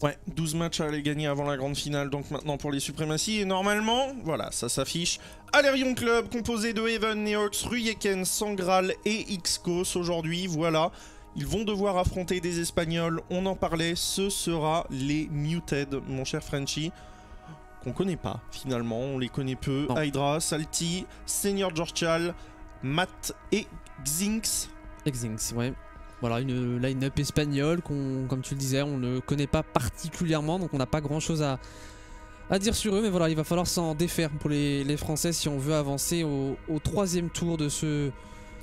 Ouais, 12 matchs à aller gagner avant la grande finale, donc maintenant pour les suprématies. Et normalement, voilà, ça s'affiche. Alerion Club, composé de Even, Neox, Ruyeken, Sangral et Xcos aujourd'hui, voilà. Ils vont devoir affronter des Espagnols, on en parlait, ce sera les Muted, mon cher Frenchy. Qu'on connaît pas, finalement, on les connaît peu. Non. Hydra, Salty, Senior Jorchal, Matt et Xinx. Xinx, ouais. Voilà, une line-up espagnole qu'on, comme tu le disais, on ne connaît pas particulièrement, donc on n'a pas grand-chose à dire sur eux. Mais voilà, il va falloir s'en défaire pour les Français si on veut avancer au 3e tour de ce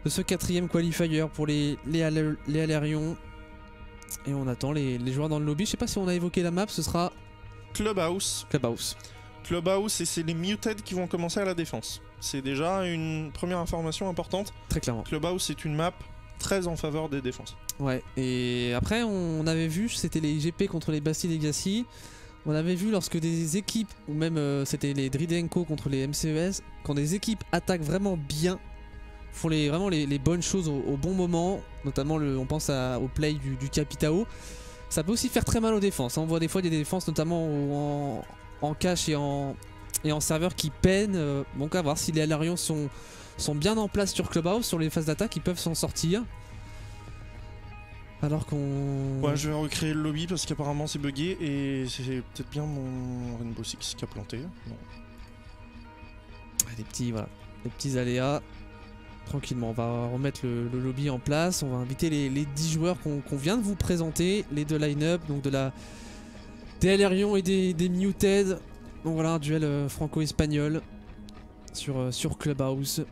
4e qualifier pour les Alerions. Et on attend les joueurs dans le lobby. Je sais pas si on a évoqué la map, ce sera Clubhouse. Clubhouse, et c'est les Muted qui vont commencer à la défense. C'est déjà une première information importante. Très clairement. Clubhouse, c'est une map très en faveur des défenses. Ouais, et après on avait vu, c'était les GP contre les Bastille Legacy. On avait vu lorsque des équipes, ou même c'était les Dridenko contre les MCES, quand des équipes attaquent vraiment bien, font vraiment les bonnes choses au bon moment, notamment on pense au play du Capitao, ça peut aussi faire très mal aux défenses. On voit des fois des défenses, notamment en cache et en serveur, qui peinent. Donc à voir si les Alerions sont bien en place sur Clubhouse, sur les phases d'attaque, ils peuvent s'en sortir. Alors qu'on... Ouais, je vais recréer le lobby parce qu'apparemment c'est bugué et c'est peut-être bien mon Rainbow Six qui a planté. Non. Des petits aléas. Tranquillement, on va remettre le lobby en place. On va inviter les 10 joueurs qu'on vient de vous présenter, les deux line-up, donc des Alerions et des Muted. Donc voilà, un duel franco-espagnol sur Clubhouse.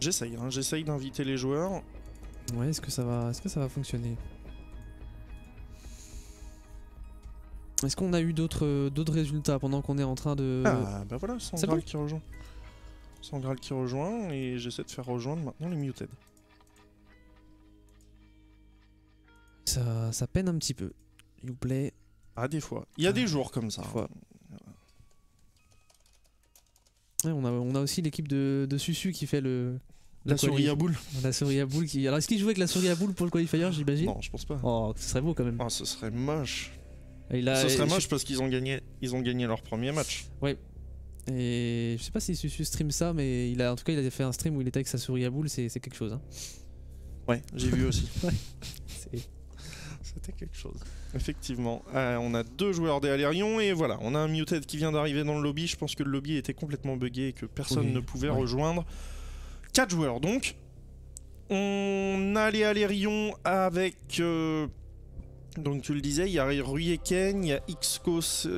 J'essaye d'inviter les joueurs. Ouais, est-ce que ça va fonctionner? Est-ce qu'on a eu d'autres résultats pendant qu'on est en train de... Ah bah voilà, Sangral qui rejoint. Sangral qui rejoint, et j'essaie de faire rejoindre maintenant les Muted. Ça peine un petit peu. You play. Ah, des fois. Il y a des jours comme ça. Ouais, on a aussi l'équipe de Susu qui fait la souris à boule. La souris à boule qui... Alors est-ce qu'il jouait avec la souris à boule pour le qualifier, j'imagine? Non, je pense pas. Oh, ce serait beau quand même. Oh, ce serait moche. Ce serait moche parce qu'ils ont gagné leur premier match. Ouais. Et je sais pas si Susu stream ça, mais en tout cas il a fait un stream où il était avec sa souris à boule, c'est quelque chose. Hein. Ouais, j'ai vu aussi. Ouais. C'était quelque chose. Effectivement. On a 2 joueurs des Alerions et voilà, on a un Muted qui vient d'arriver dans le lobby. Je pense que le lobby était complètement buggé et que personne ne pouvait rejoindre. 4 joueurs donc. On a les Alerions avec... donc tu le disais, il y a Ruyeken, il y a Xcos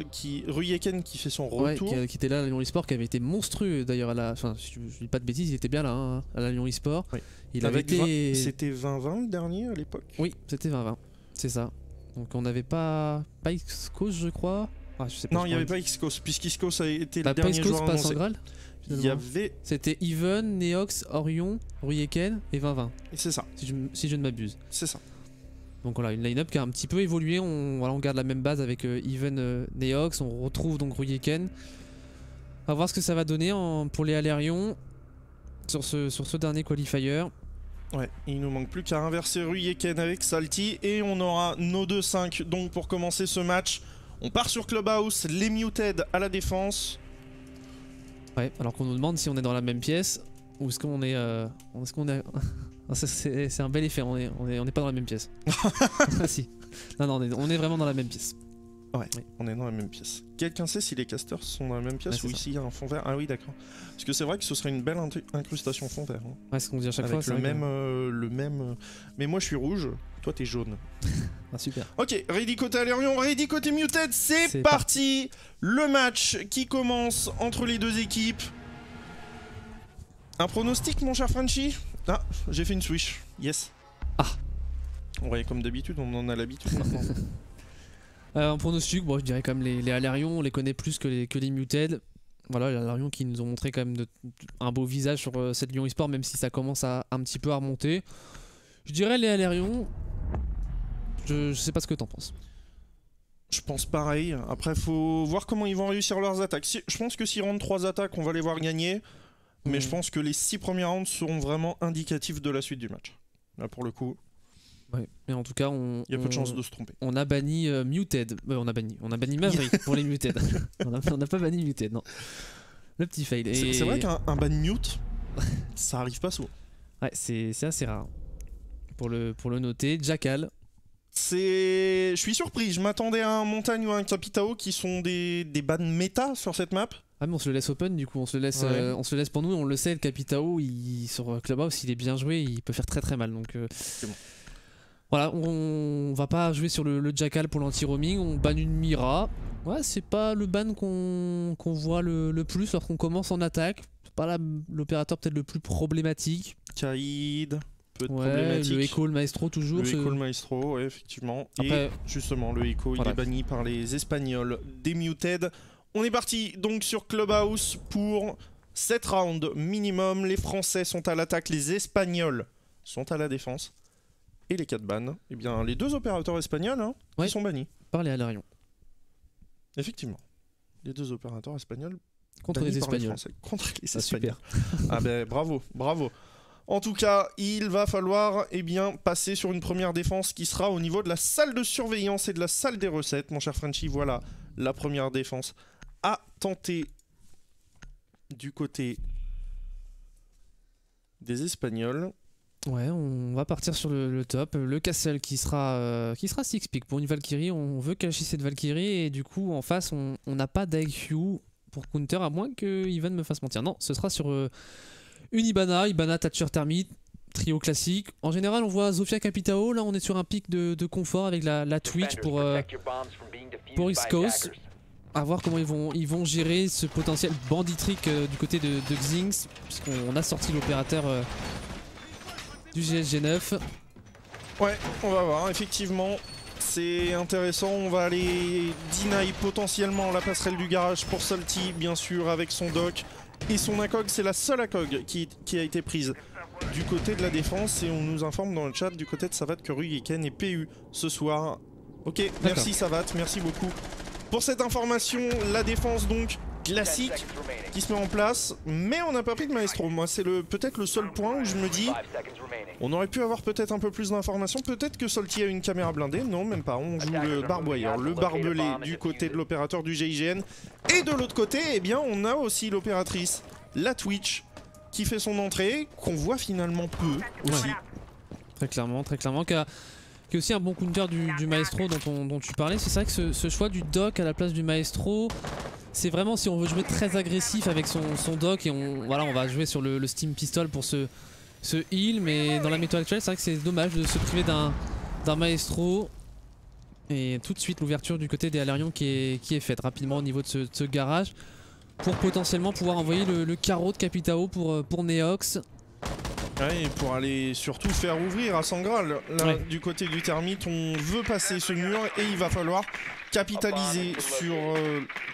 Ruyeken qui fait son retour. Ouais, qui était là à Lyon eSport, qui avait été monstrueux d'ailleurs à la... Enfin, si je dis pas de bêtises, il était bien là hein, à la Lyon eSport. Oui. Il avait été... C'était 2020 le dernier à l'époque? Oui, c'était 2020, c'est ça. Donc on n'avait pas Xcos je crois. Ah, je sais pas, non, il n'y avait pas Xcos, puisqu'Xcos a été le dernier joueur pas annoncé. Sangral. Il y avait... C'était Even, Neox, Orion, Ruyeken et 2020. C'est ça. Si je ne m'abuse. C'est ça. Donc voilà, une line-up qui a un petit peu évolué. On garde la même base avec Even, Neox. On retrouve donc Ruyeken. On va voir ce que ça va donner pour les Alerions sur ce dernier qualifier. Ouais, il nous manque plus qu'à inverser Ruyeken avec Salty et on aura nos 2-5 donc pour commencer ce match. On part sur Clubhouse, les Muted à la défense. Ouais, alors qu'on nous demande si on est dans la même pièce ou est-ce qu'on est... c'est un bel effet, on est pas dans la même pièce. Ah si. Non, on est vraiment dans la même pièce. Ouais, oui. On est dans la même pièce. Quelqu'un sait si les casters sont dans la même pièce ou ici il y a un fond vert? Ah oui, d'accord. Parce que c'est vrai que ce serait une belle incrustation fond vert. Hein. Ouais, c'est ce qu'on dit à chaque avec fois. Le même... Mais moi je suis rouge, toi t'es jaune. Ah super. Ok, ready côté Alerion, ready côté Muted, c'est parti. Le match qui commence entre les deux équipes. Un pronostic mon cher Frenchy? Ah, j'ai fait une switch, yes. Ah. Ouais, comme d'habitude, on en a l'habitude maintenant. En pronostic, bon, je dirais comme les Alerions, on les connaît plus que les Muted. Voilà, les Alerions qui nous ont montré quand même un beau visage sur cette Lyon eSport, même si ça commence un petit peu à remonter. Je dirais les Alerions. Je sais pas ce que t'en penses. Je pense pareil. Après, faut voir comment ils vont réussir leurs attaques. Je pense que s'ils rentrent 3 attaques, on va les voir gagner. Mais je pense que les 6 premiers rounds seront vraiment indicatifs de la suite du match. Là, pour le coup. Ouais, mais en tout cas, Il y a peu de chances de se tromper. On a banni Muted. On a banni Maverick pour les Muted. on n'a pas banni Muted, non. Le petit fail. Et... C'est vrai qu'un ban mute, ça arrive pas souvent. Ouais, c'est assez rare. Pour le noter, Jackal. Je suis surpris, je m'attendais à un Montagne ou un Capitao qui sont des bans méta sur cette map. Ah mais on se le laisse open du coup, on se le laisse pour nous, on le sait, le Capitao sur Clubhouse, il est bien joué, il peut faire très très mal. Donc c'est bon. Voilà, on va pas jouer sur le Jackal pour l'anti-roaming, on banne une Mira. Ouais, c'est pas le ban qu'on voit le plus lorsqu'on commence en attaque. C'est pas l'opérateur peut-être le plus problématique. Kaïd, peu de ouais, problématique. Le Echo, le Maestro toujours. Le Echo, le Maestro, ouais, effectivement. Après, et justement, le Echo, voilà. Il est banni par les Espagnols des Muted. On est parti donc sur Clubhouse pour 7 rounds minimum. Les Français sont à l'attaque, les Espagnols sont à la défense. Et les 4 bans, eh bien les 2 opérateurs espagnols qui sont bannis. Par les Alarion. Effectivement. Les 2 opérateurs espagnols contre les Espagnols. Contre les Espagnols. Super. Ah ben bravo, bravo. En tout cas, il va falloir passer sur une première défense qui sera au niveau de la salle de surveillance et de la salle des recettes. Mon cher Frenchy, voilà la première défense à tenter du côté des Espagnols. Ouais, on va partir sur le top. Le Castle qui sera 6 pick pour une Valkyrie. On veut cacher cette Valkyrie et du coup en face on n'a pas d'IQ pour counter à moins que Ivan me fasse mentir. Non, ce sera sur une Ibana, Thatcher Termite, trio classique. En général on voit Zofia Capitao, là on est sur un pic de confort avec la Twitch pour X-Coast. À voir comment ils vont gérer ce potentiel banditrick du côté de Xinx, puisqu'on a sorti l'opérateur du GSG9. Ouais, on va voir, effectivement, c'est intéressant. On va aller deny potentiellement la passerelle du garage pour Salty, bien sûr, avec son doc et son ACOG. C'est la seule ACOG qui a été prise du côté de la défense. Et on nous informe dans le chat du côté de Savat que Ruyeken est PU ce soir. Ok, merci Savat, merci beaucoup pour cette information. La défense donc classique qui se met en place, mais on n'a pas pris de Maestro. Moi c'est peut-être le seul point où je me dis on aurait pu avoir peut-être un peu plus d'informations. Peut-être que Salty a une caméra blindée. Non, même pas, on joue le barboyeur, le barbelé du côté de l'opérateur du GIGN. Et de l'autre côté, eh bien on a aussi l'opératrice, la Twitch, qui fait son entrée, qu'on voit finalement peu aussi. Ouais. Très clairement, qui a aussi un bon counter du Maestro dont tu parlais. C'est vrai que ce choix du doc à la place du Maestro, c'est vraiment si on veut jouer très agressif avec son doc et on va jouer sur le Steam Pistol pour ce heal, mais dans la météo actuelle c'est vrai que c'est dommage de se priver d'un Maestro. Et tout de suite l'ouverture du côté des Alarion qui est faite rapidement au niveau de ce garage pour potentiellement pouvoir envoyer le carreau de Capitao pour Neox. Ouais, et pour aller surtout faire ouvrir à Sangral. Là, du côté du Termite, on veut passer ce mur et il va falloir capitaliser sur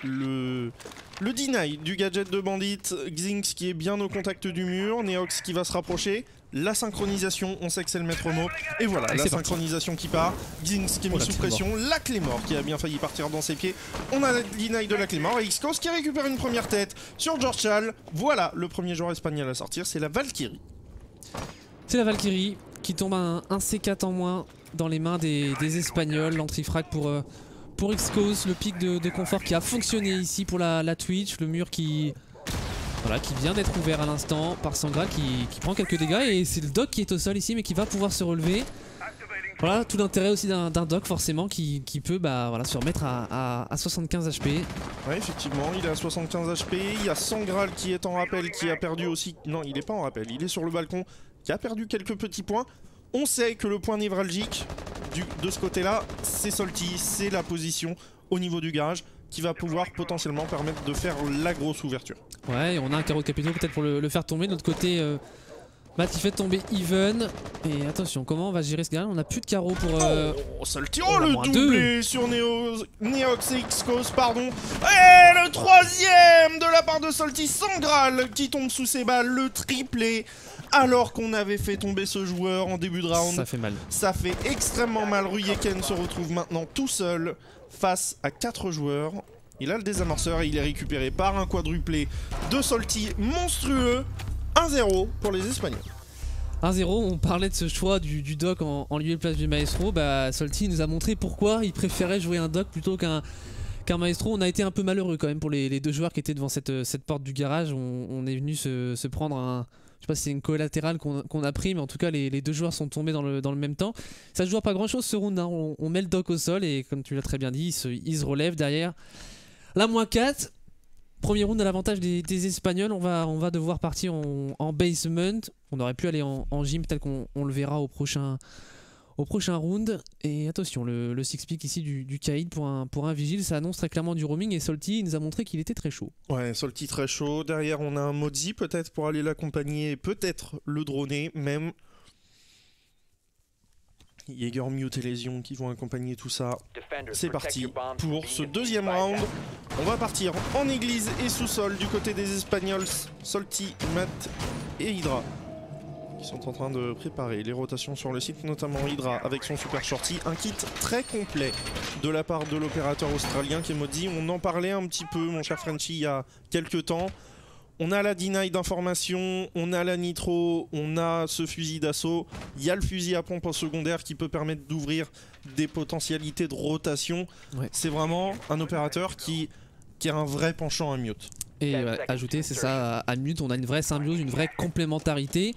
le deny du gadget de Bandit. Xinx qui est bien au contact du mur, Neox qui va se rapprocher. La synchronisation, on sait que c'est le maître mot. Et voilà, la synchronisation qui part. Xinx qui est mis sous pression. La Clémore qui a bien failli partir dans ses pieds. On a le deny de la Clémore. Et X-Coast qui récupère une première tête sur George Chal. Voilà le premier joueur espagnol à sortir, c'est la Valkyrie. C'est la Valkyrie qui tombe un C4 en moins dans les mains des Espagnols. L'entrée-frac pour X-Coast, le pic de confort qui a fonctionné ici pour la Twitch. Le mur qui vient d'être ouvert à l'instant par Sangral qui prend quelques dégâts. Et c'est le doc qui est au sol ici mais qui va pouvoir se relever. Voilà, tout l'intérêt aussi d'un doc forcément qui peut se remettre à 75 HP. Ouais, effectivement, il est à 75 HP. Il y a Sangral qui est en rappel, qui a perdu aussi... Non, il n'est pas en rappel, il est sur le balcon, qui a perdu quelques petits points. On sait que le point névralgique de ce côté-là, c'est Salty, c'est la position au niveau du garage qui va pouvoir potentiellement permettre de faire la grosse ouverture. Ouais, et on a un carreau de Capitao peut-être pour le faire tomber. De l'autre côté... Matt qui fait tomber Even. Et attention, comment on va gérer ce gars? On n'a plus de carreau pour... Salty, le doublé sur Neox et X-Coast, pardon. Et le troisième de la part de Salty, Sangral qui tombe sous ses balles, le triplé. Alors qu'on avait fait tomber ce joueur en début de round. Ça fait mal. Ça fait extrêmement mal. Ruyeken se retrouve maintenant tout seul face à 4 joueurs. Il a le désamorceur et il est récupéré par un quadruplé de Salty monstrueux. 1-0 pour les Espagnols. 1-0, on parlait de ce choix du doc en lieu et place du maestro. Bah, Solti nous a montré pourquoi il préférait jouer un doc plutôt qu'un maestro. On a été un peu malheureux quand même pour les deux joueurs qui étaient devant cette porte du garage. On est venu se prendre un... Je sais pas si c'est une collatérale qu'on a pris, mais en tout cas les deux joueurs sont tombés dans le même temps. Ça se joue pas grand chose ce round, hein. On met le doc au sol et comme tu l'as très bien dit, il se relève derrière. La -4. Premier round à l'avantage des Espagnols, on va devoir partir en basement. On aurait pu aller en gym tel qu'on le verra au prochain round. Et attention, le six pick ici du Kaïd pour un vigile, ça annonce très clairement du roaming et Solti nous a montré qu'il était très chaud. Ouais, Solti très chaud. Derrière, on a un Mozi peut-être pour aller l'accompagner, peut-être le droner même. Jaeger, Mute et Lésion qui vont accompagner tout ça. C'est parti pour ce deuxième round. On va partir en église et sous-sol du côté des Espagnols. Solti, Matt et Hydra qui sont en train de préparer les rotations sur le site, notamment Hydra avec son super shorty. Un kit très complet de la part de l'opérateur australien qui est Mozi. On en parlait un petit peu, mon cher Frenchy, il y a quelques temps. On a la deny d'information, on a la nitro, on a ce fusil d'assaut. Il y a le fusil à pompe en secondaire qui peut permettre d'ouvrir des potentialités de rotation. Ouais. C'est vraiment un opérateur qui a un vrai penchant à Mute. Et ajouter, c'est ça, à Mute, on a une vraie symbiose, une vraie complémentarité.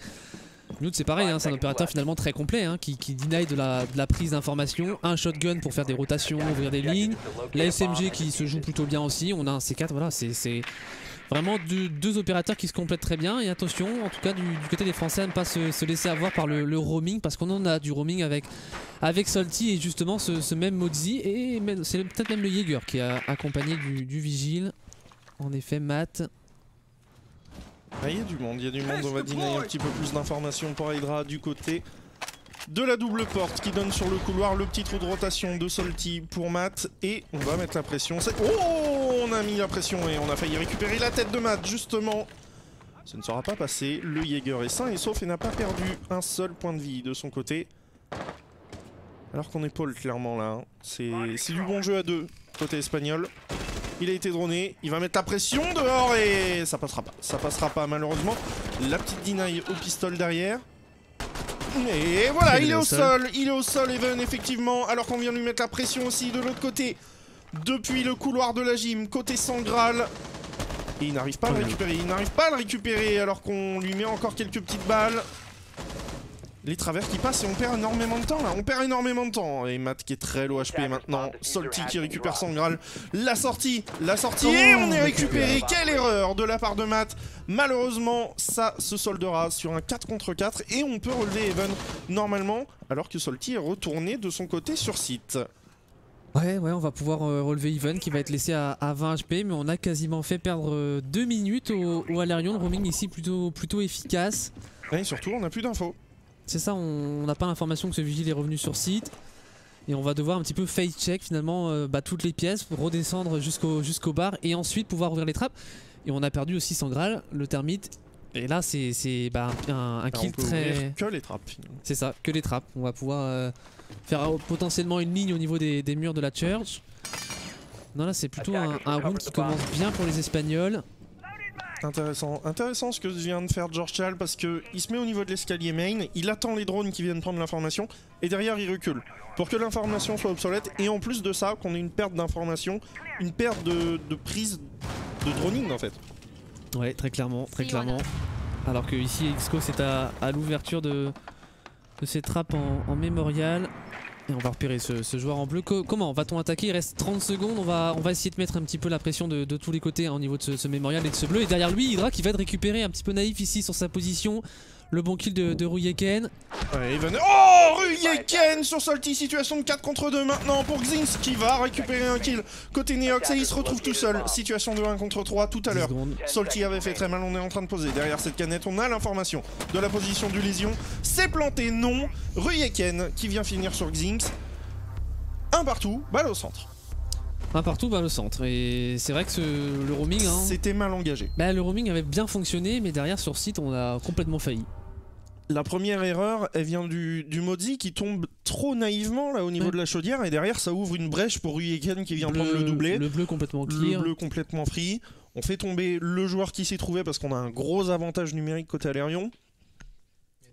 Mute c'est pareil, hein, c'est un opérateur finalement très complet hein, qui deny de la prise d'information, un shotgun pour faire des rotations, ouvrir des lignes, la SMG qui se joue plutôt bien aussi, on a un C4, voilà, c'est vraiment deux opérateurs qui se complètent très bien. Et attention, en tout cas du côté des Français, à ne pas se laisser avoir par le roaming, parce qu'on en a du roaming avec Solti et justement ce même Mozi, et c'est peut-être même le Jaeger qui a accompagné du vigile. En effet, Matt. Ah, il y a du monde, on va dîner un petit peu plus d'informations pour Hydra du côté de la double porte qui donne sur le couloir, le petit trou de rotation de Solti pour Matt, et on va mettre la pression. Oh, on a mis la pression et on a failli récupérer la tête de Matt justement. Ça ne sera pas passé, le Jaeger est sain et sauf et n'a pas perdu un seul point de vie de son côté. Alors qu'on épaule clairement là, hein. C'est du bon jeu à deux côté espagnol. Il a été droné, il va mettre la pression dehors et ça passera pas malheureusement. La petite deny au pistolet derrière. Et voilà, il est au sol, Even, effectivement, alors qu'on vient de lui mettre la pression aussi de l'autre côté, depuis le couloir de la gym, côté Sangral. Et il n'arrive pas à le récupérer, alors qu'on lui met encore quelques petites balles. Les travers qui passent et on perd énormément de temps là, Et Matt qui est très low HP maintenant, Solti qui récupère Sangral, la sortie et on est récupéré. Quelle erreur de la part de Matt. Malheureusement ça se soldera sur un 4 contre 4 et on peut relever Even normalement alors que Solti est retourné de son côté sur site. Ouais, on va pouvoir relever Even qui va être laissé à 20 HP, mais on a quasiment fait perdre 2 minutes au Alerion. Le roaming ici plutôt efficace. Et surtout on n'a plus d'infos. C'est ça, on n'a pas l'information que ce vigile est revenu sur site. Et on va devoir un petit peu face check finalement toutes les pièces, pour redescendre jusqu'au bar et ensuite pouvoir ouvrir les trappes. Et on a perdu aussi Sangral, le termite. Et là c'est un kill très... que les trappes finalement. C'est ça, que les trappes. On va pouvoir faire potentiellement une ligne au niveau des murs de la church. Non là c'est plutôt un round qui commence bien pour les Espagnols. Intéressant ce que vient de faire George Chal parce que il se met au niveau de l'escalier main, il attend les drones qui viennent prendre l'information et derrière il recule pour que l'information soit obsolète et en plus de ça qu'on ait une perte d'information, une perte de prise de droning en fait. Ouais, très clairement. Alors que ici Xco c'est à l'ouverture de ces trappes en mémorial. Et on va repérer ce joueur en bleu. Comment va-t-on attaquer? Il reste 30 secondes. On va essayer de mettre un petit peu la pression de tous les côtés hein, au niveau de ce mémorial et de ce bleu. Et derrière lui, Hydra qui va être récupéré un petit peu naïf ici sur sa position. Le bon kill de Ruyeken. Ouais, oh, Ruyeken sur Solti, situation de 4 contre 2 maintenant pour Xinx qui va récupérer un kill côté Neox et il se retrouve tout seul. Situation de 1 contre 3 tout à l'heure. Solti avait fait très mal, on est en train de poser derrière cette canette. On a l'information de la position du Lésion. C'est planté, non. Ruyeken qui vient finir sur Xinx. Un partout, balle au centre. Un partout, balle au centre. Et c'est vrai que le roaming... Hein, c'était mal engagé. Bah, le roaming avait bien fonctionné, mais derrière sur site, on a complètement failli. La première erreur, elle vient du Mozi qui tombe trop naïvement là au niveau de la chaudière et derrière ça ouvre une brèche pour Ruyeken qui vient prendre le doublé. Le bleu complètement clear. Le bleu complètement free. On fait tomber le joueur qui s'y trouvait parce qu'on a un gros avantage numérique côté Alerion.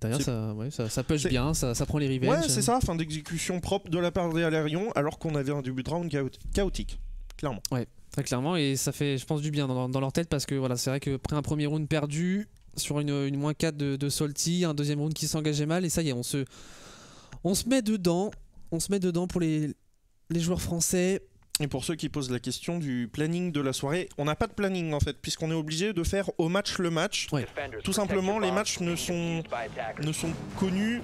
Derrière, ça push bien, ça prend les revenges. Ouais, c'est ça, fin d'exécution propre de la part des Alérions, alors qu'on avait un début de round chaotique, clairement. Ouais, très clairement, et ça fait, je pense, du bien dans leur tête, parce que voilà, c'est vrai qu'après un premier round perdu, sur une -4 de Salty, un deuxième round qui s'engageait mal, et ça y est, on se met dedans. On se met dedans pour les joueurs français. Et pour ceux qui posent la question du planning de la soirée, on n'a pas de planning en fait, puisqu'on est obligé de faire au match le match. Ouais. Tout simplement, les matchs ne sont connus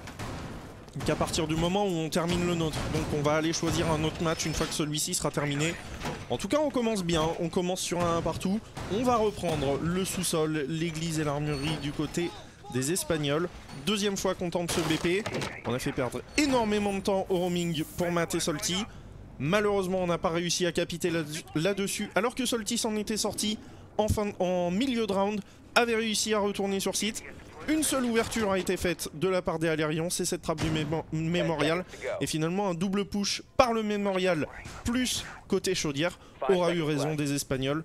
qu'à partir du moment où on termine le nôtre. Donc on va aller choisir un autre match une fois que celui-ci sera terminé. En tout cas, on commence bien, on commence sur un partout. On va reprendre le sous-sol, l'église et l'armurerie du côté des Espagnols. Deuxième fois qu'on tente ce BP. On a fait perdre énormément de temps au roaming pour Matt et Salty. Malheureusement, on n'a pas réussi à capiter là-dessus, alors que Salty s'en était sorti en milieu de round, avait réussi à retourner sur site. Une seule ouverture a été faite de la part des Alérions, c'est cette trappe du Mémorial. Et finalement, un double push par le Mémorial, plus côté chaudière, aura eu raison des Espagnols,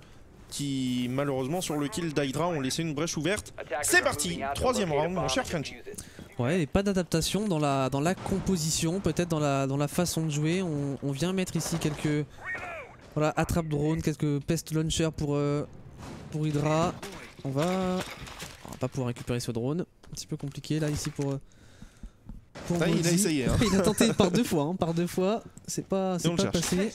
qui malheureusement sur le kill d'Hydra ont laissé une brèche ouverte. C'est parti, troisième round, mon cher Frenchy. Ouais, et pas d'adaptation dans la composition, peut-être dans la façon de jouer. On vient mettre ici quelques attrape drone, quelques pest launchers pour Hydra. On va pas pouvoir récupérer ce drone, un petit peu compliqué là ici pour il a essayé. Hein. Il a tenté par deux fois, c'est pas passé.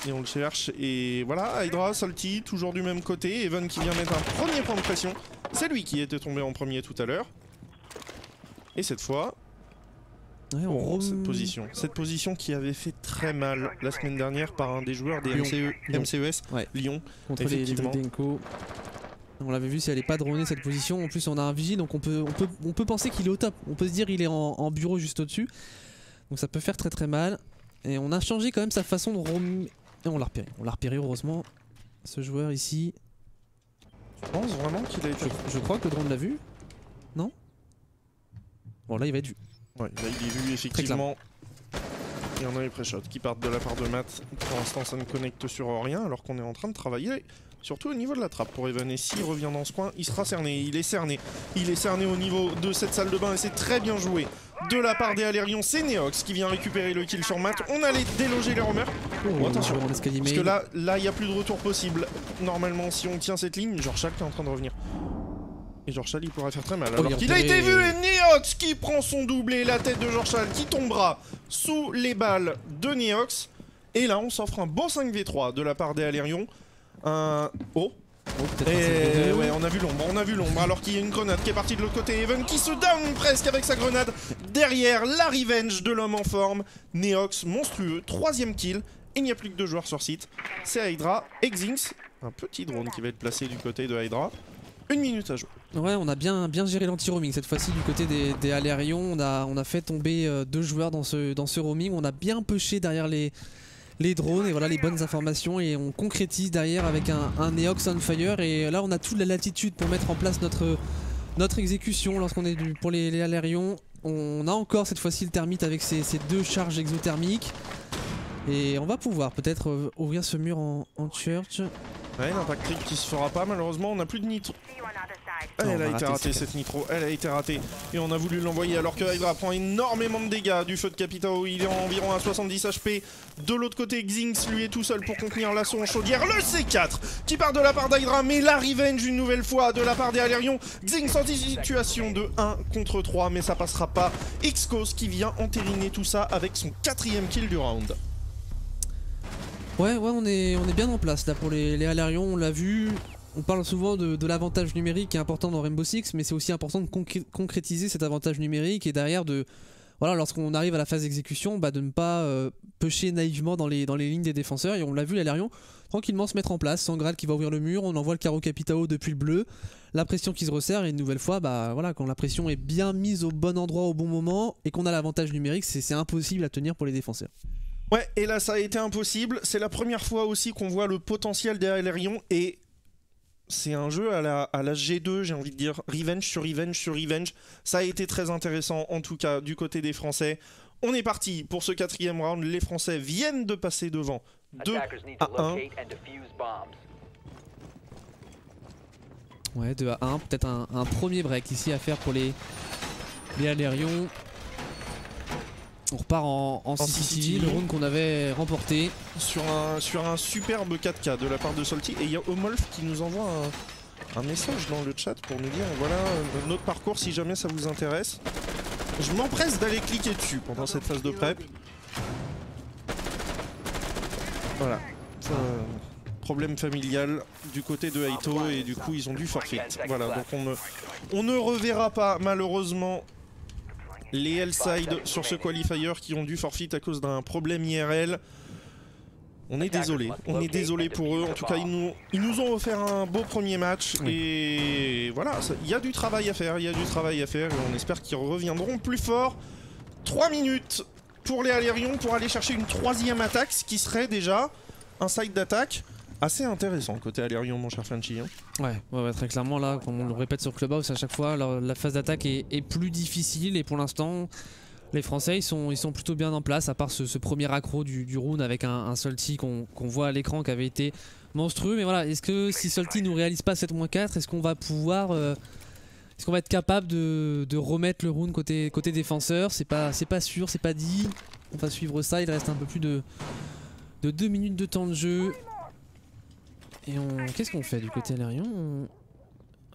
Et on le cherche, et voilà, Hydra, Salty, toujours du même côté. Evan qui vient mettre un premier point de pression. C'est lui qui était tombé en premier tout à l'heure. Et cette fois, cette position qui avait fait très mal la semaine dernière par un des joueurs des MCES, ouais. Lyon, contre les Dridenko. On l'avait vu, si elle n'est pas dronée cette position, en plus on a un vigile, donc on peut penser qu'il est au top. On peut se dire il est en bureau juste au-dessus. Donc ça peut faire très très mal. Et on a changé quand même sa façon de roam. Et on l'a repéré heureusement. Ce joueur ici. Je pense vraiment qu'il a été... Je crois que le drone l'a vu. Non? Bon là il va être vu. Ouais, là il est vu effectivement. Et on a les pré-shots qui partent de la part de Matt. Pour l'instant ça ne connecte sur rien alors qu'on est en train de travailler. Surtout au niveau de la trappe pour Evan. Et s'il revient dans ce coin, il sera cerné. Il est cerné. Il est cerné au niveau de cette salle de bain et c'est très bien joué. De la part des Alérions, c'est Neox qui vient récupérer le kill sur Matt. On allait déloger les roamers. Oh, attention, parce que là, il n'y a plus de retour possible. Normalement, si on tient cette ligne, Jorchal qui est en train de revenir. Et Jorchal, il pourrait faire très mal. Alors qu'il a été vu, et Neox qui prend son doublé. La tête de Jorchal qui tombera sous les balles de Neox. Et là, on s'offre un bon 5v3 de la part des Alérions. Et ouais, on a vu l'ombre, alors qu'il y a une grenade qui est partie de l'autre côté. Evan qui se down presque avec sa grenade. Derrière, la revenge de l'homme en forme. Neox, monstrueux, troisième kill. Il n'y a plus que 2 joueurs sur site. C'est Hydra et Xinx. Un petit drone qui va être placé du côté de Hydra. 1 minute à jouer. Ouais, on a bien géré l'anti-roaming cette fois-ci du côté des Alérions. On a fait tomber 2 joueurs dans ce roaming. On a bien pushé derrière les drones et voilà les bonnes informations, et on concrétise derrière avec un Neox on fire, et là on a toute la latitude pour mettre en place notre exécution lorsqu'on est pour les Alérions. On a encore cette fois-ci le thermite avec ses 2 charges exothermiques, et on va pouvoir peut-être ouvrir ce mur en church. Ouais, l'impact trick qui se fera pas malheureusement, on n'a plus de nitro. Elle a été ratée cette nitro, elle a été ratée. Et on a voulu l'envoyer alors que Hydra prend énormément de dégâts du feu de Capitao. Il est environ à 70 HP. De l'autre côté, Xinx lui est tout seul pour contenir l'assaut en chaudière. Le C4 qui part de la part d'Hydra, mais la revenge une nouvelle fois de la part des Alérions. Xinx en situation de 1 contre 3, mais ça passera pas. Xcos qui vient entériner tout ça avec son 4e kill du round. Ouais, on est bien en place là pour les Alérions, on l'a vu. On parle souvent de l'avantage numérique qui est important dans Rainbow Six, mais c'est aussi important de concrétiser cet avantage numérique, et derrière lorsqu'on arrive à la phase d'exécution, de ne pas pusher naïvement dans les lignes des défenseurs. Et on l'a vu, l'Alérion tranquillement se mettre en place. Sangral qui va ouvrir le mur, on envoie le carreau Capitao depuis le bleu, la pression qui se resserre, et une nouvelle fois, quand la pression est bien mise au bon endroit au bon moment et qu'on a l'avantage numérique, c'est impossible à tenir pour les défenseurs. Ouais, et là ça a été impossible. C'est la première fois aussi qu'on voit le potentiel des Alérions, et c'est un jeu à la G2, j'ai envie de dire, revenge sur revenge sur revenge. Ça a été très intéressant, en tout cas, du côté des Français. On est parti pour ce 4e round. Les Français viennent de passer devant 2-1. Ouais, 2-1. Peut-être un premier break ici à faire pour les les Alérions. On repart en CCTV, le round qu'on avait remporté. Sur un superbe 4K de la part de Salty. Et il y a Omolf qui nous envoie un message dans le chat pour nous dire voilà notre parcours si jamais ça vous intéresse. Je m'empresse d'aller cliquer dessus pendant cette phase de prep. Voilà. Problème familial du côté de Haito et du coup ils ont dû forfait. Voilà, donc on ne reverra pas malheureusement les Hellside sur ce qualifier qui ont dû forfait à cause d'un problème IRL. On est désolé pour eux. En tout cas, ils nous ont offert un beau premier match. Oui. Et voilà, il y a du travail à faire, et on espère qu'ils reviendront plus fort. 3 minutes pour les Alérions pour aller chercher une 3e attaque, ce qui serait déjà un side d'attaque assez intéressant côté Alérion, mon cher Frenchy. Hein. Ouais, très clairement, là, comme on le répète sur Clubhouse, à chaque fois, la phase d'attaque est plus difficile et pour l'instant, les Français ils sont plutôt bien en place, à part ce premier accro du round avec un Salty qu'on voit à l'écran qui avait été monstrueux. Mais voilà, est-ce que si Salty nous réalise pas 7-4, est-ce qu'on va pouvoir. Est-ce qu'on va être capable de remettre le round côté défenseur? C'est pas sûr, c'est pas dit. On va suivre ça, il reste un peu plus de 2 minutes de temps de jeu. Et qu'est-ce qu'on fait du côté Alérion?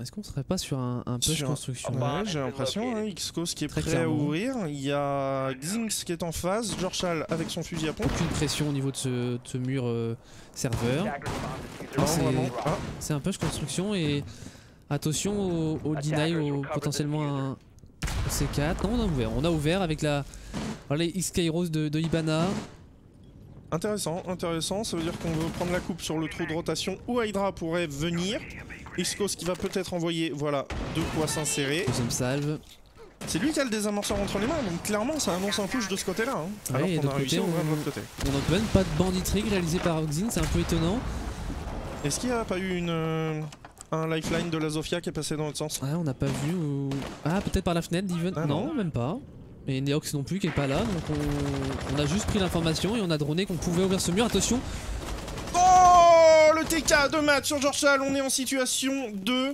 Est-ce qu'on serait pas sur un push construction? Ouais, j'ai l'impression, hein, Xcos qui est prêt à ouvrir. Il y a Xinx qui est en phase, Jorchal avec son fusil à pompe. Aucune pression au niveau de ce mur serveur. C'est un push construction et attention au deny, potentiellement un C4. Non, on a ouvert avec les X-Kairos de Ibana. Intéressant, ça veut dire qu'on veut prendre la coupe sur le trou de rotation où Hydra pourrait venir. Xcos qui va peut-être envoyer, voilà, de quoi s'insérer. Deuxième salve. C'est lui qui a le désamorceur entre les mains, donc clairement ça annonce un push de ce côté-là. Hein. Alors qu'on a réussi à ouvrir de l'autre côté. On n'a même pas de banditry réalisé par Oxin, c'est un peu étonnant. Est-ce qu'il n'y a pas eu un lifeline de la Zofia qui est passé dans l'autre sens? Ah, on n'a pas vu ou... Ah, peut-être par la fenêtre d'Even. Ah, non, même pas. Et Neox non plus qui est pas là, donc on a juste pris l'information et on a droné qu'on pouvait ouvrir ce mur. Attention. Oh, le TK de match sur Jorchal, on est en situation de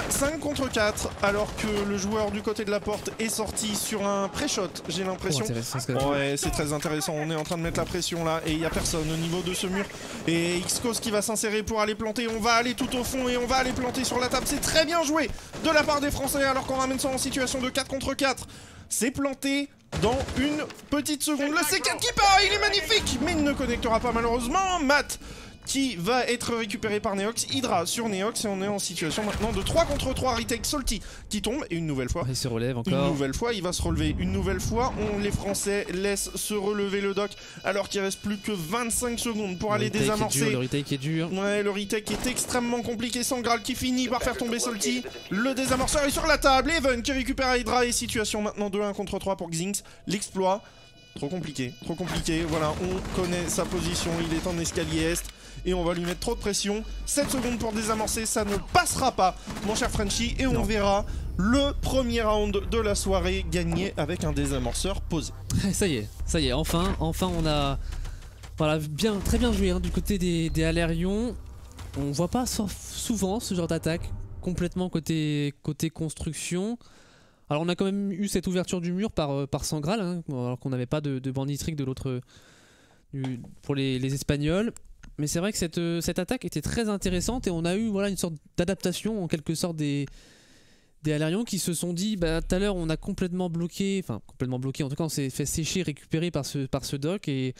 5 contre 4 alors que le joueur du côté de la porte est sorti sur un pré-shot, j'ai l'impression. Ouais, c'est très intéressant, on est en train de mettre la pression là et il n'y a personne au niveau de ce mur. Et Xcos qui va s'insérer pour aller planter, on va aller tout au fond et on va aller planter sur la table. C'est très bien joué de la part des Français alors qu'on ramène ça en situation de 4 contre 4. C'est planté dans une petite seconde. Le C4 qui part, il est magnifique, mais il ne connectera pas malheureusement. Matt qui va être récupéré par Neox, Hydra sur Neox et on est en situation maintenant de 3 contre 3. Retake Salty qui tombe et une nouvelle fois. Il se relève encore. Une nouvelle fois, il va se relever. Une nouvelle fois, les Français laissent se relever le doc alors qu'il reste plus que 25 secondes pour aller désamorcer. Le retake est dur. Ouais, le retake est extrêmement compliqué. Sangral qui finit par faire tomber Salty. Le désamorceur est sur la table. Even qui récupère Hydra et situation maintenant de 1 contre 3 pour Xinx. L'exploit. Trop compliqué. Voilà, on connaît sa position. Il est en escalier est. Et on va lui mettre trop de pression. 7 secondes pour désamorcer, ça ne passera pas, mon cher Frenchy. Et on verra le premier round de la soirée gagné avec un désamorceur posé. Ça y est, enfin on a voilà, très bien joué hein, du côté des Alérions. On voit pas souvent ce genre d'attaque complètement côté construction. Alors on a quand même eu cette ouverture du mur par Sangral, hein, alors qu'on n'avait pas de bandit-trick de l'autre pour les Espagnols. Mais c'est vrai que cette attaque était très intéressante et on a eu voilà, une sorte d'adaptation en quelque sorte des Alérions qui se sont dit bah, tout à l'heure on a complètement bloqué, en tout cas on s'est fait sécher, récupérer par ce dock et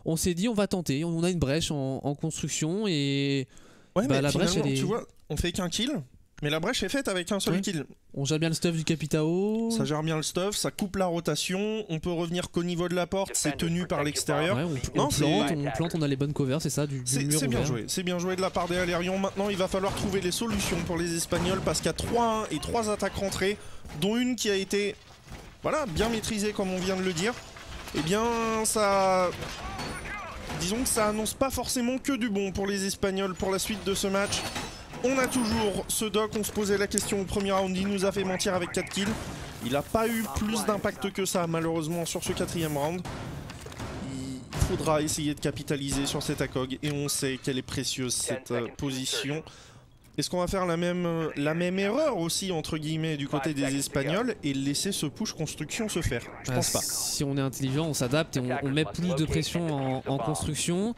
on s'est dit on va tenter, on a une brèche en construction et ouais, bah, la brèche elle est... tu vois, on fait qu'un kill. Mais la brèche est faite avec un seul kill. On gère bien le stuff du Capitao. Ça gère bien le stuff, ça coupe la rotation. On peut revenir qu'au niveau de la porte, c'est tenu par l'extérieur. Ouais, on plante, on a les bonnes covers, c'est ça, du mur ouvert. C'est bien joué de la part des Alérions. Maintenant, il va falloir trouver les solutions pour les Espagnols parce qu'il y a 3-1 et 3 attaques rentrées, dont une qui a été bien maîtrisée comme on vient de le dire. Eh bien, ça... Disons que ça annonce pas forcément que du bon pour les Espagnols pour la suite de ce match. On a toujours ce doc, on se posait la question au premier round, il nous a fait mentir avec 4 kills. Il n'a pas eu plus d'impact que ça malheureusement sur ce 4e round. Il faudra essayer de capitaliser sur cette ACOG et on sait qu'elle est précieuse cette position. Est-ce qu'on va faire la même erreur aussi entre guillemets du côté des Espagnols et laisser ce push construction se faire? Je pense pas. Si on est intelligent, on s'adapte et on met plus de pression en construction.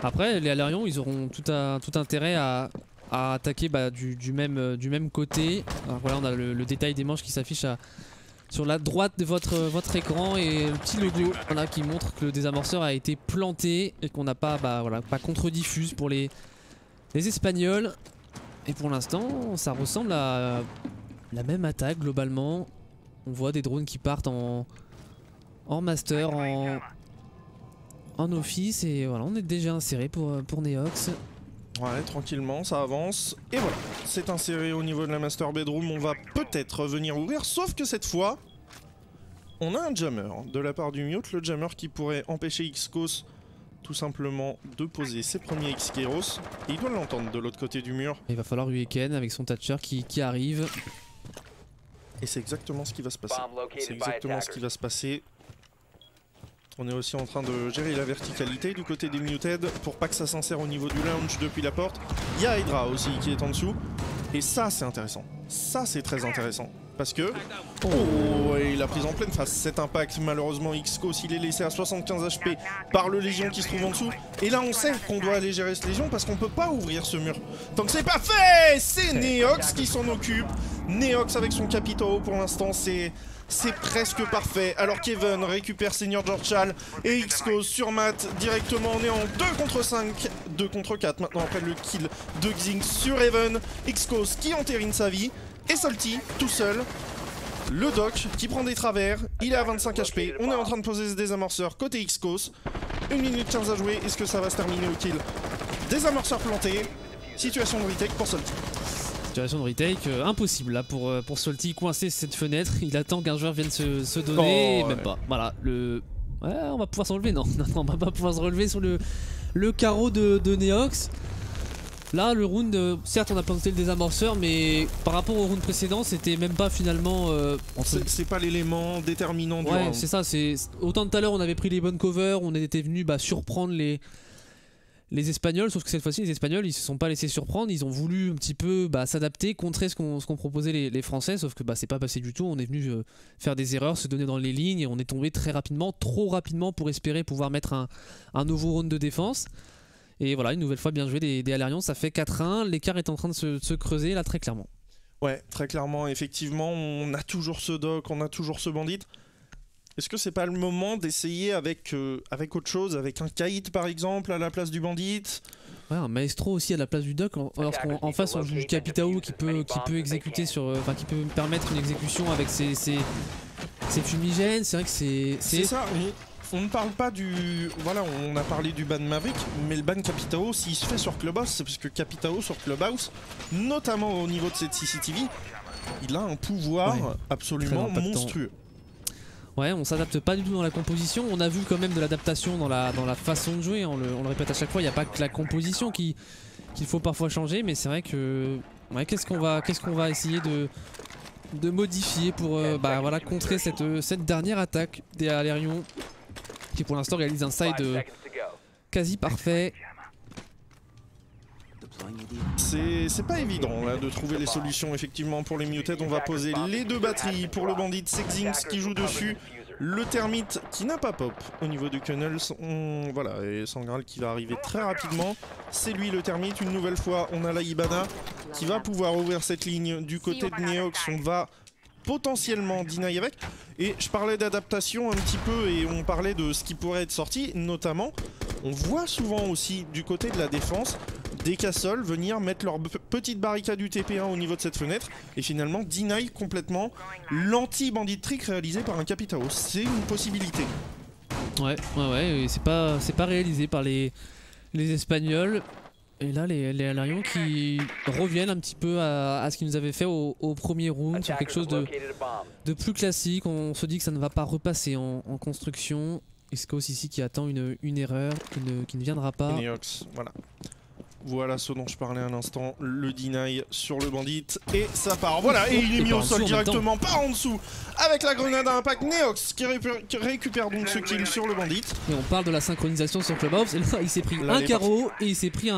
Après, les Alérions, ils auront tout intérêt à attaquer du même côté. Alors voilà, on a le détail des manches qui s'affiche sur la droite de votre écran et le petit logo voilà, qui montre que le désamorceur a été planté et qu'on n'a pas, pas contre-diffuse pour les Espagnols. Et pour l'instant, ça ressemble à la même attaque globalement. On voit des drones qui partent en master, en office et voilà, on est déjà inséré pour Neox. Ouais, tranquillement, ça avance. Et voilà, c'est inséré au niveau de la master bedroom. On va peut-être venir ouvrir, sauf que cette fois, on a un jammer de la part du Mute. Le jammer qui pourrait empêcher Xcos tout simplement de poser ses premiers X-Keros. Et il doit l'entendre de l'autre côté du mur. Il va falloir Hueken avec son Thatcher qui arrive. Et c'est exactement ce qui va se passer. C'est exactement ce qui va se passer. On est aussi en train de gérer la verticalité du côté des Muted pour pas que ça s'insère au niveau du lounge depuis la porte. Il y a Hydra aussi qui est en dessous. Et ça c'est intéressant. Ça c'est très intéressant. Parce que... Oh, et il a pris en pleine face cet impact. Malheureusement Xcos il est laissé à 75 HP par le Légion qui se trouve en dessous. Et là on sait qu'on doit aller gérer ce Légion parce qu'on peut pas ouvrir ce mur. Tant que c'est pas fait, c'est Neox qui s'en occupe. Neox avec son Capito pour l'instant c'est presque parfait. Alors Kevin récupère Senior George et Xcos sur Matt directement. On est en 2 contre 5, 2 contre 4 maintenant après le kill de Xing sur Even. Xcos qui entérine sa vie et Salty tout seul. Le Doc qui prend des travers, il est à 25 HP. On est en train de poser ce désamorceur côté Xcos. 1 minute 15 à jouer, est-ce que ça va se terminer au kill? Désamorceur planté, situation de retake pour Salty. Situation de retake impossible là pour Salty coincer cette fenêtre. Il attend qu'un joueur vienne se donner, et même pas. Voilà, ouais, on va pouvoir se relever. Non, on va pas pouvoir se relever sur le carreau de Neox. Là, le round, certes, on a planté le désamorceur, mais par rapport au round précédent, c'était même pas finalement. C'est pas l'élément déterminant du round. Ouais, c'est ça. Autant tout à l'heure, on avait pris les bonnes covers, on était venu surprendre les Espagnols, sauf que cette fois-ci les Espagnols ils se sont pas laissés surprendre, ils ont voulu un petit peu s'adapter, contrer ce qu'ont proposé les Français, sauf que c'est pas passé du tout. On est venu faire des erreurs, se donner dans les lignes et on est tombé très rapidement, trop rapidement pour espérer pouvoir mettre un nouveau round de défense. Et voilà, une nouvelle fois bien joué des Alérions, ça fait 4-1, l'écart est en train de se creuser là très clairement. Ouais, très clairement, effectivement, on a toujours ce Doc, on a toujours ce Bandit. Est-ce que c'est pas le moment d'essayer avec autre chose, avec un Kite par exemple à la place du Bandit? Ouais, un Maestro aussi à la place du Doc, lorsqu'en face on joue du Capitao qui peut exécuter qui peut permettre une exécution avec ses fumigènes. C'est vrai que c'est ça, on ne parle pas du... Voilà, on a parlé du ban Maverick, mais le ban Capitao, s'il se fait sur Clubhouse, c'est parce que Capitao sur Clubhouse, notamment au niveau de cette CCTV, il a un pouvoir absolument monstrueux. Ouais, on s'adapte pas du tout dans la composition. On a vu quand même de l'adaptation dans la façon de jouer. On le répète à chaque fois, il n'y a pas que la composition qu'il faut parfois changer. Mais c'est vrai que qu'est-ce qu'on va essayer de modifier pour contrer cette dernière attaque des Alérions qui pour l'instant réalise un side quasi parfait. C'est pas évident là de trouver les solutions effectivement pour les Muted. On va poser les deux batteries pour le Bandit, c'est Xings qui joue dessus. Le Termite qui n'a pas pop au niveau du Kernel. Voilà, et Sangral qui va arriver très rapidement. C'est lui le Termite. Une nouvelle fois, on a la Ibana qui va pouvoir ouvrir cette ligne du côté de Neox. On va potentiellement deny avec. Et je parlais d'adaptation un petit peu et on parlait de ce qui pourrait être sorti. Notamment, on voit souvent aussi du côté de la défense des Castles venir mettre leur petite barricade UTP1 au niveau de cette fenêtre et finalement deny complètement l'anti-bandit trick réalisé par un Capitao. C'est une possibilité. Ouais, et c'est pas réalisé par les Espagnols. Et là, les Alérions qui reviennent un petit peu à ce qu'ils nous avaient fait au premier round, sur quelque chose de plus classique. On se dit que ça ne va pas repasser en construction. Xcos ici qui attend une erreur qui ne viendra pas. Neox, voilà. Voilà ce dont je parlais un instant, le deny sur le Bandit et ça part. Voilà, et il est mis au sol directement, par en dessous, avec la grenade à impact. Neox qui récupère donc ce kill sur le Bandit. Et on parle de la synchronisation sur Clubhouse, et là il s'est pris un carreau et il s'est pris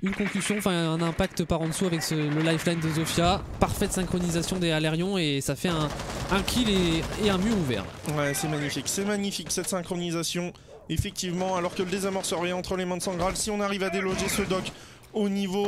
une concussion, enfin un impact par en dessous avec le lifeline de Zofia. Parfaite synchronisation des Alérions et ça fait un kill et un mur ouvert. Ouais, c'est magnifique cette synchronisation. Effectivement, alors que le désamorceur est entre les mains de Sangral, si on arrive à déloger ce dock au niveau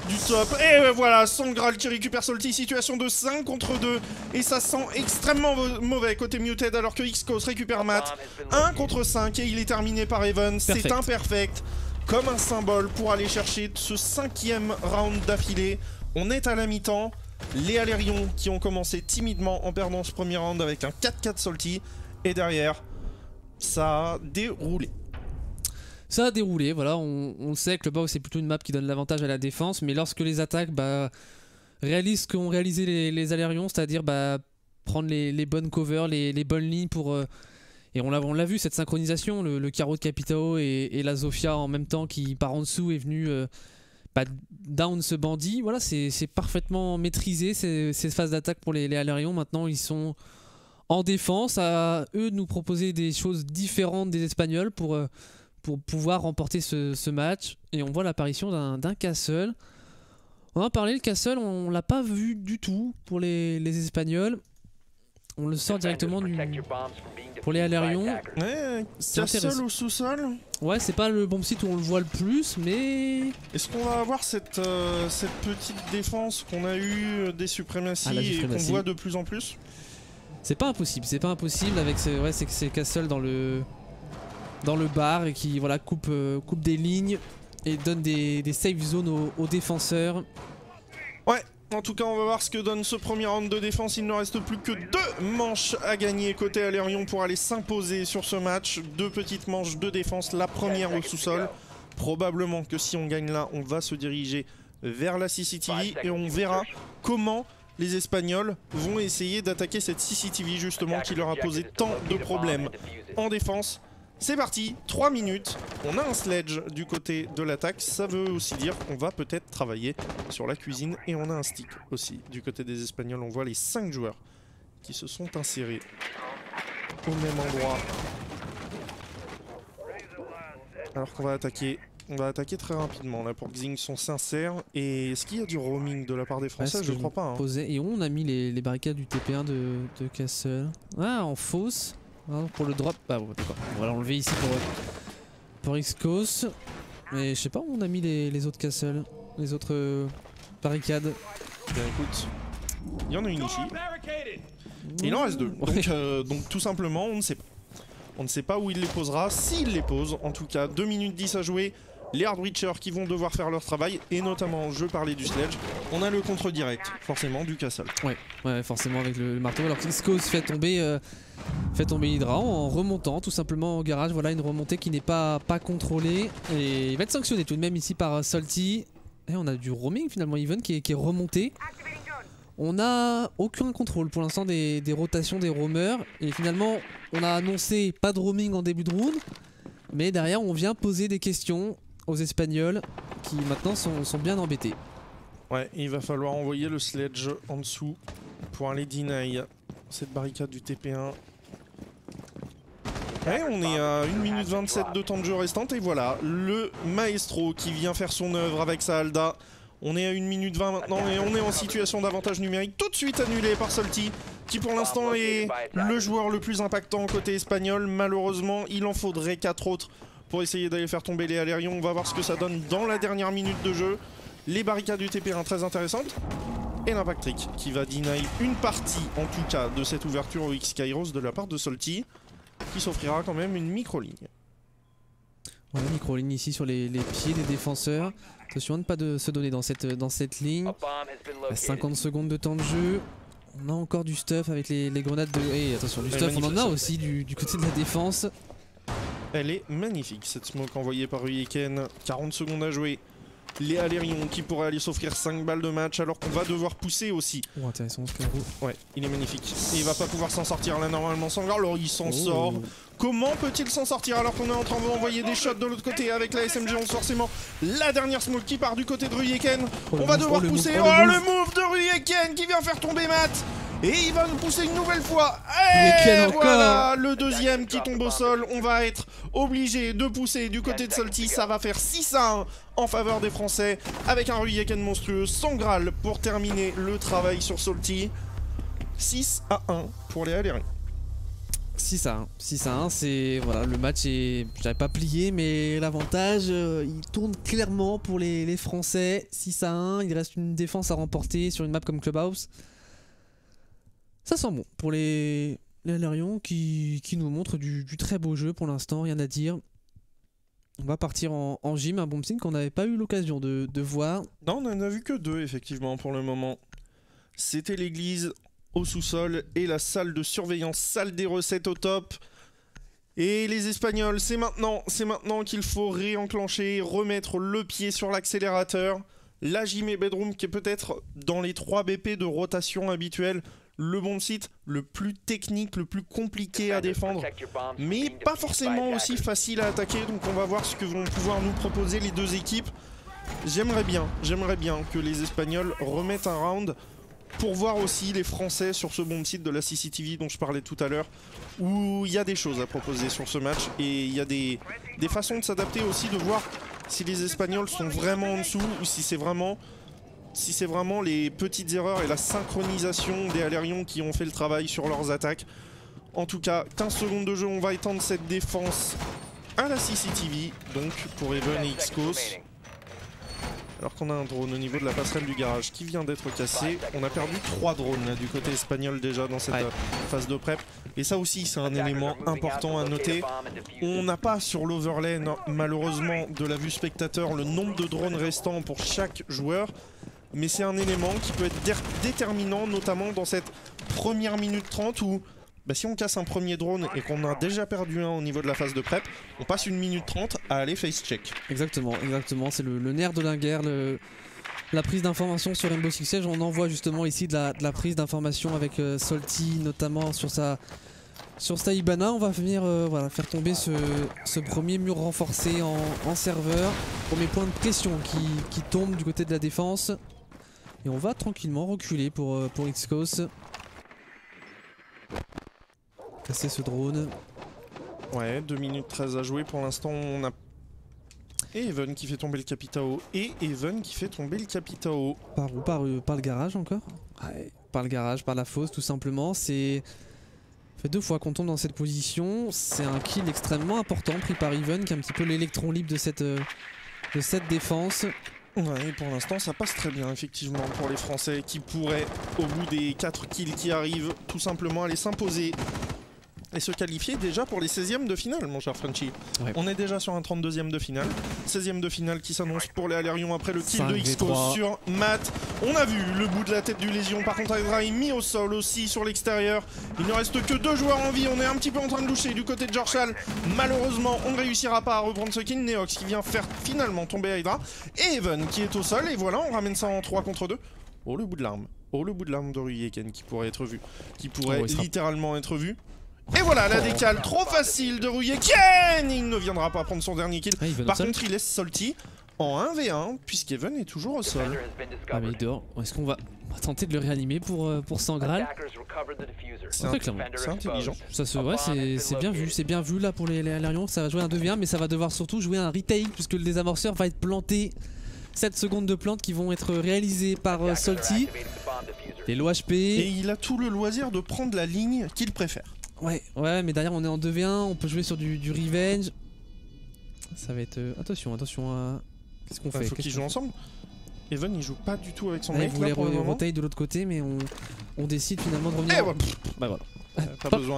du top, et voilà, Sangral qui récupère Salty, situation de 5 contre 2, et ça sent extrêmement mauvais côté Muted, alors que Xcos récupère Matt, 1 contre 5, et il est terminé par Even, c'est imperfect, comme un symbole pour aller chercher ce 5e round d'affilée. On est à la mi-temps, les Alérions qui ont commencé timidement en perdant ce premier round avec un 4-4 Salty, et derrière, ça a déroulé. Ça a déroulé, voilà, on sait que le box c'est plutôt une map qui donne l'avantage à la défense, mais lorsque les attaques réalisent ce qu'ont réalisé les Alérions, c'est-à-dire prendre les bonnes covers, les bonnes lignes pour... et on l'a vu, cette synchronisation, le carreau de Capitao et la Zofia en même temps qui par en dessous est venu down ce bandit. Voilà, c'est parfaitement maîtrisé ces phases d'attaque pour les Alérions. Maintenant ils sont en défense, à eux de nous proposer des choses différentes des Espagnols pour pouvoir remporter ce match. Et on voit l'apparition d'un Castle. On en parlait, le Castle, on l'a pas vu du tout pour les Espagnols. On le sort directement pour les Alérions. Ouais, Castle au sous-sol. Ouais, c'est pas le bon site où on le voit le plus, mais... Est-ce qu'on va avoir cette petite défense qu'on a eue des suprématies et qu'on voit de plus en plus? C'est pas impossible avec ces Castle dans le bar et qui voilà, coupe des lignes et donne des safe zones aux défenseurs. Ouais, en tout cas on va voir ce que donne ce premier round de défense. Il ne reste plus que 2 manches à gagner côté Alérion pour aller s'imposer sur ce match. 2 petites manches de défense, la première au sous-sol. Probablement que si on gagne là, on va se diriger vers la CCTV et on verra comment les Espagnols vont essayer d'attaquer cette CCTV justement qui leur a posé tant de problèmes en défense. C'est parti, 3 minutes, on a un sledge du côté de l'attaque, ça veut aussi dire qu'on va peut-être travailler sur la cuisine et on a un stick aussi du côté des Espagnols. On voit les 5 joueurs qui se sont insérés au même endroit. Alors qu'on va attaquer. On va attaquer très rapidement là pour que Xing sont sincères. Et est-ce qu'il y a du roaming de la part des Français? Je crois pas. Hein. Et on a mis les barricades du TP1 de Castle. Ah, en fausse. Hein, pour le drop. Ah bon, d'accord. On va l'enlever ici pour Xcos. Mais je sais pas où on a mis les autres Castle. Les autres barricades. Bien écoute, il y en a une ici. Et il en reste 2. Donc tout simplement, on ne sait pas. On ne sait pas où il les posera, s'il les pose. En tout cas, 2 minutes 10 à jouer. Les Hardwitchers qui vont devoir faire leur travail. Et notamment, je parlais du sledge. On a le contre direct, forcément, du Castle. Ouais, forcément avec le marteau. Alors que Xcos fait tomber Hydra en remontant tout simplement au garage. Voilà une remontée qui n'est pas contrôlée. Et il va être sanctionné tout de même ici par Salty. Et on a du roaming finalement, Even qui est remonté. On n'a aucun contrôle pour l'instant des rotations des roamers. Et finalement, on a annoncé pas de roaming en début de round. Mais derrière, on vient poser des questions aux Espagnols qui maintenant sont bien embêtés. Ouais, il va falloir envoyer le sledge en dessous pour aller deny cette barricade du TP1. Ouais, on est à 1 minute 27 de temps de jeu restante. Et voilà, le Maestro qui vient faire son œuvre avec sa Halda. On est à 1 minute 20 maintenant et on est en situation d'avantage numérique tout de suite annulé par Salty qui pour l'instant est le joueur le plus impactant côté espagnol. Malheureusement, il en faudrait 4 autres pour essayer d'aller faire tomber les Alérions. On va voir ce que ça donne dans la dernière minute de jeu. Les barricades du TP1 très intéressantes. Et l'Impact Trick qui va deny une partie en tout cas de cette ouverture au X-Kairos de la part de Salty qui s'offrira quand même une micro-ligne. Voilà, micro-ligne ici sur les pieds des défenseurs. Attention à ne pas se donner dans cette ligne. 50 secondes de temps de jeu. On a encore du stuff avec les grenades de... Et attention, du stuff, on en a aussi du côté de la défense. Elle est magnifique cette smoke envoyée par Uyeken. 40 secondes à jouer. Les Alérions qui pourraient aller s'offrir 5 balles de match alors qu'on va devoir pousser aussi. Oh, intéressant ce carreau. Ouais, il est magnifique. Et il va pas pouvoir s'en sortir là normalement Sangral. Alors il s'en sort. Comment peut-il s'en sortir alors qu'on est en train d'envoyer des shots de l'autre côté avec la SMG 11 forcément. La dernière smoke qui part du côté de Ruyeken. On va devoir pousser. Oh le move de Ruyeken qui vient faire tomber Matt. Et il va nous pousser une nouvelle fois. Ruyeken Et voilà encore. le deuxième qui tombe au sol. On va être obligé de pousser du côté de Salty. Ça va faire 6-1 en faveur des Français. Avec un Ruyeken monstrueux. Sangral pour terminer le travail sur Salty. 6-1 pour les Alériens. 6-1, 6-1, c'est voilà, le match est, je dirais pas plié, mais l'avantage, il tourne clairement pour les Français. 6-1, il reste une défense à remporter sur une map comme Clubhouse. Ça sent bon pour les Alérions qui nous montrent du très beau jeu pour l'instant, rien à dire. On va partir en gym, un bon signe qu'on n'avait pas eu l'occasion de voir. Non, on en a vu que 2 effectivement pour le moment. C'était l'église au sous-sol et la salle de surveillance, salle des recettes au top. Et les Espagnols, c'est maintenant qu'il faut réenclencher, remettre le pied sur l'accélérateur. La Gym Bedroom qui est peut-être dans les 3 BP de rotation habituelle, le bon site, le plus technique, le plus compliqué à défendre, mais pas forcément aussi facile à attaquer. Donc on va voir ce que vont pouvoir nous proposer les deux équipes. J'aimerais bien que les Espagnols remettent un round pour voir aussi les Français sur ce bon site de la CCTV dont je parlais tout à l'heure, où il y a des choses à proposer sur ce match et il y a des façons de s'adapter aussi, de voir si les Espagnols sont vraiment en dessous ou si c'est vraiment les petites erreurs et la synchronisation des Alérions qui ont fait le travail sur leurs attaques. En tout cas, 15 secondes de jeu, on va étendre cette défense à la CCTV, donc pour Even et Xcos. Alors qu'on a un drone au niveau de la passerelle du garage qui vient d'être cassé. On a perdu 3 drones là, du côté espagnol déjà dans cette phase de prep. Et ça aussi c'est un élément important à noter. On n'a pas sur l'overlay malheureusement de la vue spectateur le nombre de drones restants pour chaque joueur. Mais c'est un élément qui peut être déterminant, notamment dans cette première minute 30 où si on casse un premier drone et qu'on a déjà perdu un au niveau de la phase de prep, on passe 1 minute 30 à aller face check. Exactement, c'est le nerf de la guerre, la prise d'information sur Rainbow Six Siege. On en voit justement ici de la prise d'information avec Salty, notamment sur sa Hibana. On va venir faire tomber ce premier mur renforcé en serveur. Premier point de pression qui tombe du côté de la défense. Et on va tranquillement reculer pour Xcos. Casser ce drone. Ouais, 2 minutes 13 à jouer pour l'instant. On a Even qui fait tomber le Capitao. Et Even qui fait tomber le Capitao. Par où? Par le garage encore? Ouais, par le garage, par la fosse tout simplement. C'est fait 2 fois qu'on tombe dans cette position. C'est un kill extrêmement important pris par Even qui est un petit peu l'électron libre de cette défense. Ouais, et pour l'instant ça passe très bien effectivement pour les Français qui pourraient, au bout des 4 kills qui arrivent, tout simplement aller s'imposer et se qualifier déjà pour les 16e de finale, mon cher Frenchy. Ouais. On est déjà sur un 32e de finale. 16e de finale qui s'annonce pour les Alérions après le kill de Xcos sur Matt. On a vu le bout de la tête du Légion. Par contre, Hydra est mis au sol aussi sur l'extérieur. Il ne reste que 2 joueurs en vie. On est un petit peu en train de loucher du côté de Jorshal. Malheureusement, on ne réussira pas à reprendre ce kill. Neox qui vient faire finalement tomber Hydra. Et Even qui est au sol. Et voilà, on ramène ça en 3 contre 2. Oh, le bout de l'arme. Oh, le bout de l'arme de Ruyeken qui pourrait être vu. Qui pourrait littéralement être vu. Et voilà, la décale trop facile de Ruyeken. Il ne viendra pas prendre son dernier kill. Par contre, il laisse Salty en 1v1 puisqu'Even est toujours au sol. Ah mais il dort. Est-ce qu'on va tenter de le réanimer pour Sangral? C'est intelligent. C'est bien vu. C'est bien vu là pour les Alérions. Ça va jouer un 2v1 mais ça va devoir surtout jouer un retake puisque le désamorceur va être planté. 7 secondes de plantes qui vont être réalisées par Salty. Des low HP. Et il a tout le loisir de prendre la ligne qu'il préfère. Ouais, mais derrière on est en 2v1, on peut jouer sur du revenge. Ça va être... Attention à... Qu'est-ce qu'on fait? Faut qu'ils jouent ensemble. Even il joue pas du tout avec son mec là pour le moment. Rotate de l'autre côté mais on décide finalement de revenir. Voilà.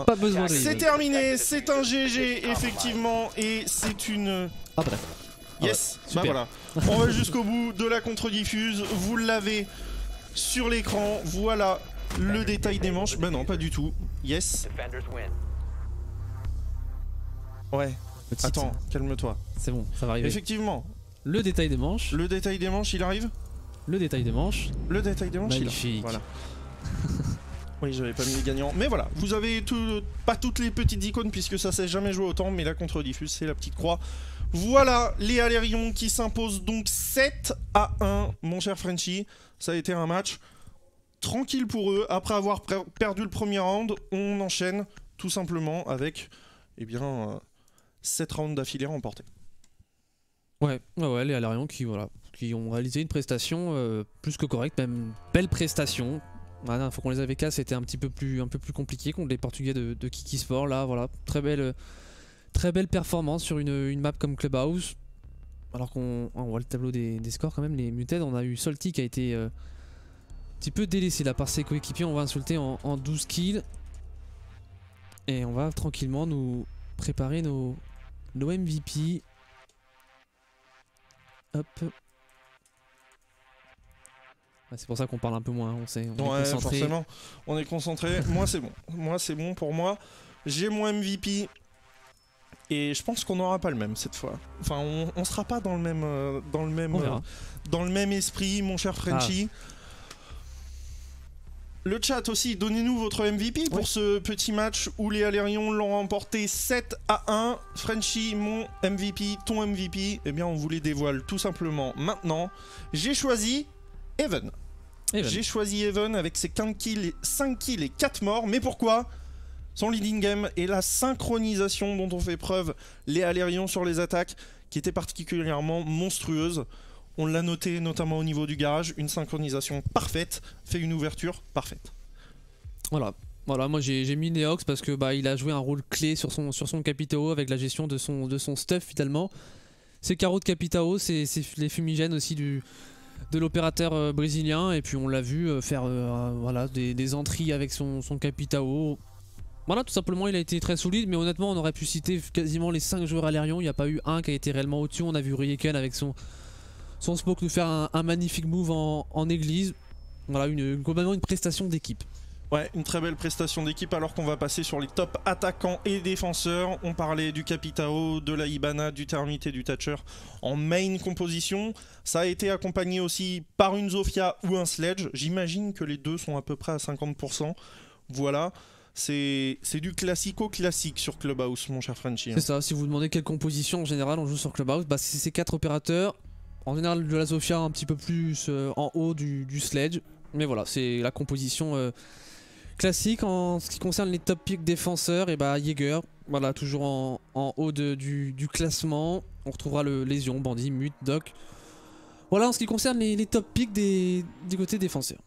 Pas besoin. C'est terminé, c'est un GG effectivement et c'est une... Ah bref. Yes, bah voilà. On va jusqu'au bout de la contre-diffuse, vous l'avez sur l'écran, voilà. Le détail des manches, bah non pas du tout. Yes. Ouais. Attends, calme-toi. C'est bon, ça va arriver. Effectivement. Le détail des manches. Le détail des manches, il arrive. Le détail des manches. Le détail des manches, magnifique. Il arrive. Voilà. Oui, j'avais pas mis les gagnants. Mais voilà, vous avez pas toutes les petites icônes puisque ça s'est jamais joué autant, mais la contre-diffuse, c'est la petite croix. Voilà, les Alérions qui s'imposent donc 7-1, mon cher Frenchy. Ça a été un match tranquille pour eux. Après avoir perdu le premier round, on enchaîne tout simplement avec 7 rounds d'affilée remportés. Ouais, les Alarions qui ont réalisé une prestation plus que correcte, même belle prestation. Voilà, faut qu'on les avait casse, c'était un peu plus compliqué contre les Portugais de Kiki Sport. Là, voilà, très belle performance sur une map comme Clubhouse. Alors qu'on voit le tableau des scores quand même, les Muted, on a eu Salty qui a été un petit peu délaissé là par ses coéquipiers. On va insulter en 12 kills. Et on va tranquillement nous préparer nos MVP. Hop. C'est pour ça qu'on parle un peu moins, on est concentré. Forcément, on est concentré. Moi c'est bon pour moi. J'ai mon MVP et je pense qu'on n'aura pas le même cette fois. Enfin, on sera pas dans le même esprit, mon cher Frenchy. Le chat aussi, donnez-nous votre MVP pour ce petit match où les Alérions l'ont remporté 7-1. Frenchy, mon MVP, ton MVP, eh bien on vous les dévoile tout simplement maintenant. J'ai choisi Even. J'ai choisi Even avec ses 5 kills et 4 morts. Mais pourquoi? Son leading game et la synchronisation dont ont fait preuve les Alérions sur les attaques qui était particulièrement monstrueuse. On l'a noté notamment au niveau du garage, une synchronisation parfaite, fait une ouverture parfaite. Voilà, moi j'ai mis Neox parce que il a joué un rôle clé sur son Capitao avec la gestion de son stuff finalement. Ses carreaux de Capitao, c'est les fumigènes aussi de l'opérateur brésilien, et puis on l'a vu faire des entrées avec son Capitao. Voilà, tout simplement il a été très solide, mais honnêtement on aurait pu citer quasiment les 5 joueurs Alérions, il n'y a pas eu un qui a été réellement au-dessus. On a vu Ryeken avec son smoke nous faire un magnifique move en église. Voilà, globalement une prestation d'équipe. Ouais, une très belle prestation d'équipe, alors qu'on va passer sur les top attaquants et défenseurs. On parlait du Capitao, de la Hibana, du Thermite et du Thatcher en main composition. Ça a été accompagné aussi par une Zofia ou un Sledge. J'imagine que les deux sont à peu près à 50%. Voilà. C'est du classico-classique sur Clubhouse, mon cher Frenchy. C'est ça, si vous demandez quelle composition en général on joue sur Clubhouse, c'est ces 4 opérateurs. En général de la Zofia un petit peu plus en haut du Sledge. Mais voilà, c'est la composition classique. En ce qui concerne les top picks défenseurs, et Jäger, voilà, toujours en haut du classement. On retrouvera le Lésion, Bandit, Mute, Doc. Voilà en ce qui concerne les top picks du côté défenseur.